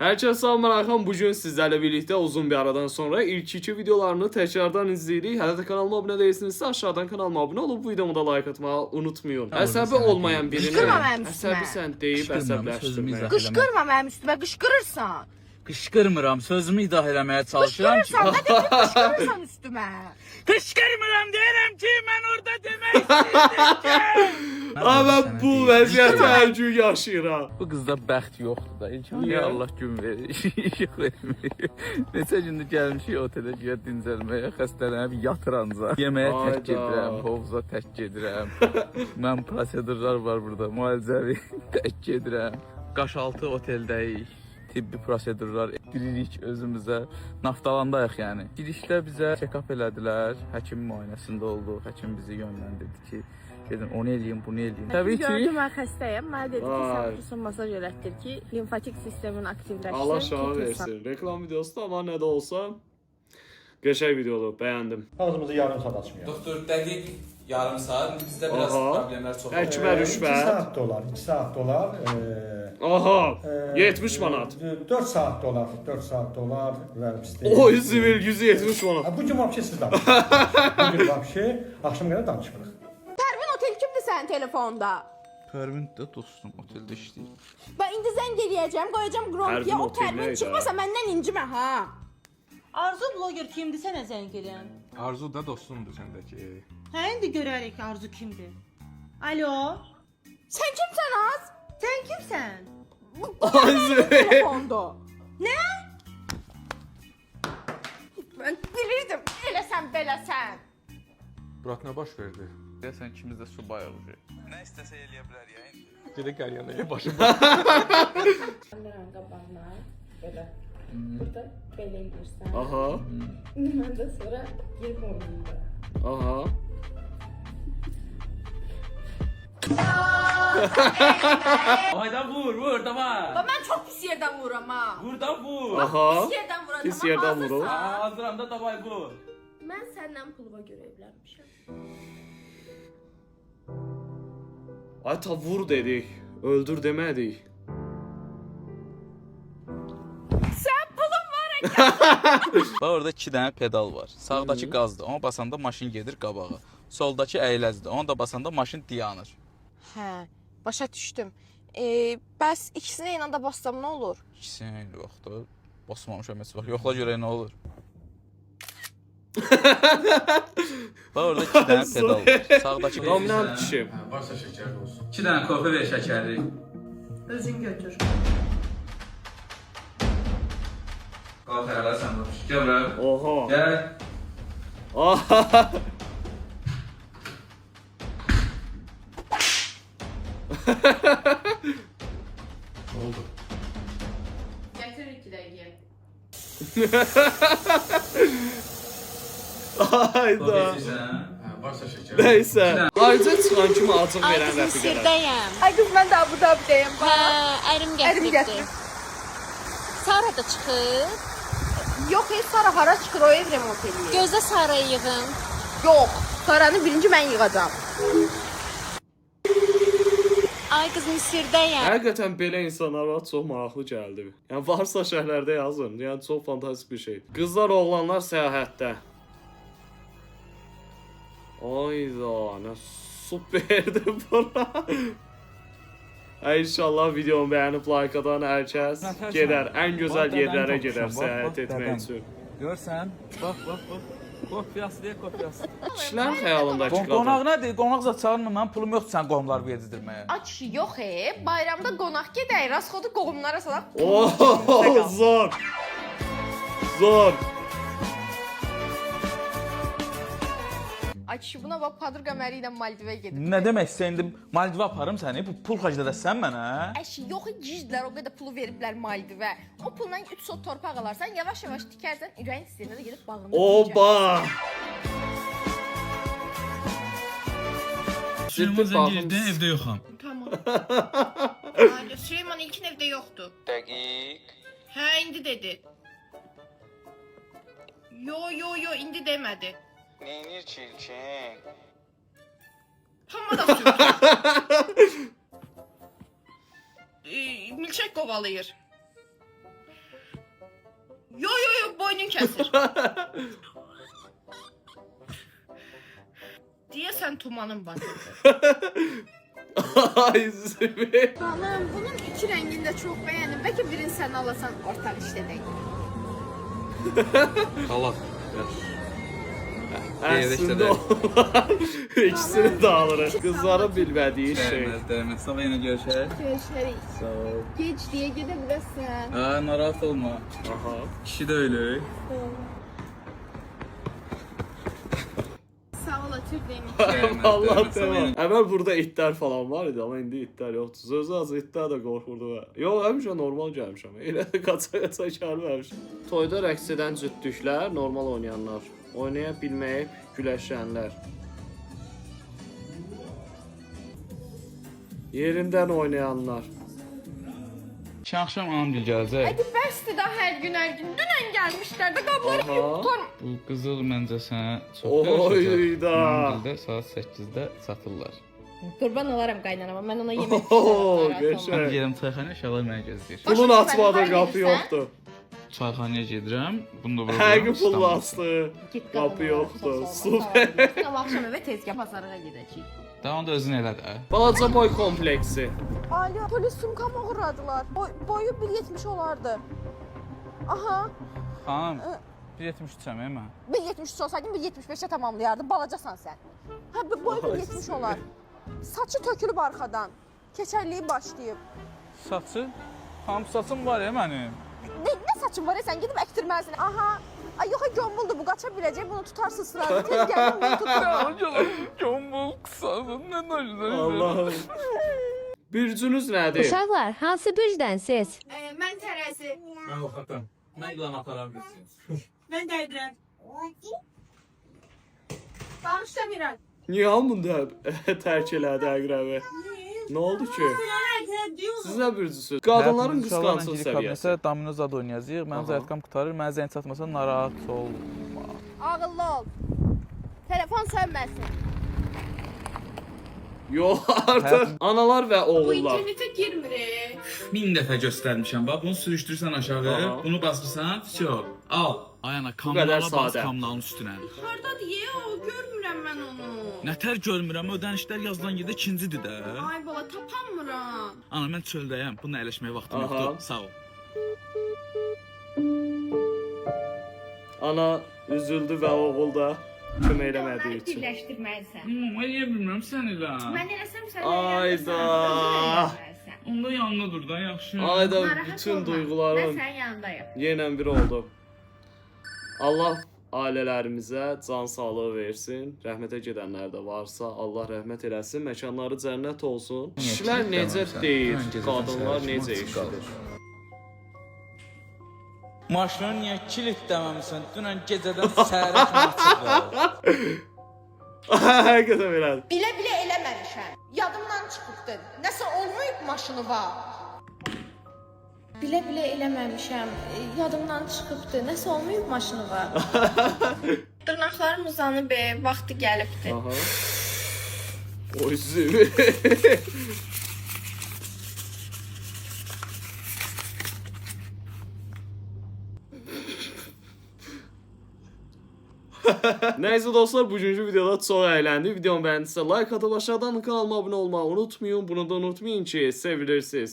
Herkese selam Hakan. Bugün sizlerle birlikte uzun bir aradan sonra ilk iki videolarını tekrardan izledik. Hala da kanalıma abone değilsinizse aşağıdan kanalıma abone olup videomu da like atmayı unutmayın. Əsəbi olmayan birini Qışqırma mənim üstümə. əsəbi sən deyib əsəbləşdirmək. Qışqırma mənim üstümə, qışqırırsan. Qışqırmıram, sözümü idah eləməyə çalışıram ki. Qışqırırsan, nə demək qışqırırsan üstümə? Qışqırmıram, deyirəm ki, mən orada demək istəyirəm ki. Ama bu vəziyyəti hər gün yaşayıram. Bu qızda bəxt yoxdur da. İlk niyə Allah gün verir, yox vermir. Neçə gündür gəlmişik otelə güya dincəlməyə, xəstələnib yatıranca. Yeməyə tək Hayda. gedirəm, hovuza tək gedirəm. Mən prosedurlar var burada, müalicəvi tək gedirəm. Qaşaltı oteldəyik. Tibbi prosedurlar giririk özümüzə. Naftalandayıq yəni. Girişdə bizə check-up elədilər. Həkim müayinəsində olduq. Həkim bizi yönləndirdi ki, gedin onu eləyin, bunu eləyin. Təbii ki, Gördüm, mən xəstəyəm. Mənə dedi ki, Vay. sən xüsusi masaj elətdir ki, limfatik sistemin aktivləşsin. Allah şaha ki, versin. Reklam videosu da ama ne de olsa geçer videodu. Beğendim. Ağzımızı yarım saat açmıyor. Doktor dəqiq yarım saat. Bizdə biraz Aha. problemlər çox. Həkimə 2 rüşvət. saat dolar, 2 saat dolar. Aha. 70 manat. 4 saat dolar, 4 saat dolar vermişdi. Oy sivil 170 manat. Bu gün vapşe siz danışın. Bu gün vapşe akşam kadar danışmırıq. Pərvin otel kimdir sənin telefonda? Pərvin də dostum oteldə işləyir. Mən indi zəng eləyəcəm, qoyacam Pərvin Gronkiyə. O otel Pərvin neydi çıxmasa məndən incimə ha. Arzu bloger kimdir sənə zəng edən? Arzu da dostumdur səndəki. Hə, indi görərik Arzu kimdir. Alo, Sən kimsən az? sən kimsən? Ay sivil. Telefonda. Nə? Mən bilirdim, eləsən beləsən. Burak nə baş verdi? Deyəsən ikimiz də subay olacaq. Nə istəsə eləyə bilər ya indi. Gedə qəlyan elə başım. Kameranın qabağına belə. Burada belə edirsən. Aha. Mən də sonra gir boynunda. Aha. Hayda vur, davay. Mən çox pis yerdən vururam ha. Vur da vur. Aha. Pis yerdən vuracam. Pis yerdən vurur. Hazıram da davay vur. Mən səndən pulva görə evlənmişəm. Ay ta vur dedik. Öldür demedik. Bax orada 2 dənə pedal var. Sağdakı qazdır. Ona basanda maşın gedir qabağa. Soldakı əyləcdir. Onu da basanda maşın dayanır. Hə, başa düşdüm. Bəs ikisini eyni anda bassam nə olur? İkisini eyni vaxtda basmamışam heç vaxt. Yoxla görək nə olur. Bax orada 2 dənə pedal var. Sağdakı Dominant kişi. Varsa şəkərli olsun. 2 dənə kofe ver şəkərli. Özün götür. Qalx hələ sən də. Gəl bura. Oha. Gəl. Aha. Nə oldu? Gətir 2 dəqiqə. Hayda. Varsa şəkərli. Neyse. Ayrıca çıxan kimi açıq verən rəfiqələr. Misirdəyəm. Ay qız mən də Abu Dabidəyəm. Hə, ərim gətirdi. gətirib. Sara da çıxır. Yox, Sara hara çıxır, o ev remont eləyir. Gözdə Sarayı yığım. Yox, Saranı birinci mən yığacam. Ay qız Misirdəyəm. Həqiqətən belə insanlar var, çox maraqlı gəldi. Yəni varsa şəhərlərdə yazın. Yəni çox fantastik bir şey. Qızlar, oğlanlar səyahətdə. Ayda, nə superdir bura. İnşallah videomu bəyənib like atan hər kəs gedər, ən gözəl yerlərə gedər səyahət etmək üçün. Görsən? Bax. Kopyası deyə kopyası. Kişilərin xəyalındakı qadın. Qonaq nədir? Qonaq zət çağırmır, mənim pulum yoxdur sən qohumları yedizdirməyə. Ay kişi, yox bayramda qonaq gedək, rasxodu qohumlara salaq. Oo, zor. Zor. Ay kişi, buna bax, Padırqa Məri ilə Maldivə gedib. Nə demək istəyirsən indi Maldivə aparım səni? Bu pul xərclədəsən mənə? Ay kişi, yox gizdilər, o qədər pulu veriblər Maldivə. O pulla 3 sot torpaq alarsan, yavaş-yavaş tikərsən, ürəyin istəyirsə də gedib bağını tikəcəksən. Oba. Süleyman Zəngildə evdə yoxam. Tamam. Alo, Süleyman ilkin evdə yoxdur. Dəqiq. Hə, indi dedi. Yo, indi demədi. Neynir ki ilkin? Hamma da sürdü. Milçək qovalayır. kəsir. Deyəsən tumanın batırdı. Ay Zübeyir. Balım, bunun iki rəngini də çox bəyəndim. Bəlkə birini sən alasan, ortaq işdə deyil. Allah. Əslində onlar ikisini də alırıq. Qızların bilmədiyi şey. Dəyməz. Sabah yenə görüşək. Görüşərik. Sağ ol. Gec deyə gedə bilərsən. Narahat olma. Aha. Kişi də öyle. Sağ ol, ötürdüyüm. Allah tamam. Əvvəl burada itlər falan var idi, amma indi itlər yoxdur. Sözü az itlər də qorxurdu. Yox, həmişə normal gəlmişəm. Elə də qaça-qaça gəlməmişəm. Toyda rəqs edən cütlüklər, normal oynayanlar, oynaya bilməyib güləşənlər. Yerindən oynayanlar. İki axşam Amgil gələcək. Hadi bəsdir də hər gün. Dünən gəlmişlər də qabları Aha. yığdım. Bu qızıl məncə sənə çox Oyda. Amgildə saat 8-də satırlar. Qurban olaram qaynanama. Mən ona yemək Oo, pişirərəm. gözəl. Mən gedirəm çayxanaya, şalay mənə gözləyir. Pulun Başa açmadığı düşmədim, qapı var yoxdur. Çayxanaya gedirəm, bunu da vururam. Həqiqi pullu aslı. Git Qapı yoxdur. Super. Sabah axşam evə tezgah bazarına gedəcəyik. Daha da özün elə də. Balaca boy kompleksi. Alo, polis sumkamı uğradılar. Boyu 1.70 olardı. Aha, Xanım, 1.73-əm mən. 1.70 olsaydın 1.75'e tamamlayardın. Balacasan sen. Ha, boyu 1.70 olar. Saçı tökülüb arxadan. Keçərliyi başlayıb. Saçı? Xanım, saçım var ya mənim. Ne saçın var ya, sen gidip ektirməlisin. Aha. Ay yox, gömbuldu bu, qaça biləcək. Bunu tutarsın sırada. Tez gəlin bunu tutun. Gömbul qısadır, nə güzel. Allahım. Bürcünüz nədir? Uşaqlar, hansı bürcdənsiz? Mən tərəzi. Mən oxatam. Mən ilan ataram bilsin. Mən də edirəm. Bağışla Miran. Niyə hamında tərk elədi əqrəbi? Nə oldu ki? Siz nə bürcüsünüz? Qadınların qısqanclıq səviyyəsi. Dominoz ad oynayacağıq. Mənim zərfqam qutarır. Mənə zəng çatmasa narahat olma. Ağıllı ol. Telefon sönməsin. Yox, artıq analar və Bu oğullar. internetə girmirik. 1000 dəfə göstərmişəm. Bax, bunu sürüşdürsən aşağı, Aha. bunu basırsan, всё. Al. Ay ana, qədər kamera bas sadə. kamlanın üstünə. Hardadır ye o? Görmürəm mən onu. Nətər görmürəm, ödənişlər yazılan yerdə ikincidir də. Ay bala tapanmıram. Ana, mən çöldəyəm. Bununla ələşməyə vaxtım Aha. yoxdur. Sağ ol. Ana üzüldü və oğul da kömək eləmədiyi üçün. birləşdirməlisən. Eləyə bilmirəm sən elə. Mən eləsəm sən Ayda. Onda yanına dur da, yaxşı. Ayda bütün duyğularım sənin yanındayım. yenə bir oldu. Allah ailələrimizə can sağlığı versin. Rəhmətə gedənlər də varsa, Allah rəhmət eləsin. Məkanları cənnət olsun. Kişilər necə deyir, qadınlar necə işdir? Maşını niyə kilitləməmisən? Dünən gecədən səhərə kimi açıqdır. Həqiqətən belədir. Bilə-bilə eləməmişəm. Yadımdan çıxıbdı. Nəsə olmayıb maşını var. Bilə-bilə eləməmişəm. Yadımdan çıxıbdı. Nəsə olmayıb maşını var. Dırnaqlarım uzanıb, vaxtı gəlibdi. Aha. Oy zübü. Neyse dostlar, bugünkü videoda çox əyləndik. Videomu bəyəndisə like atıp aşağıdan kanalıma abunə olmayı unutmayın. Bunu da unutmayın ki, sevilirsiniz.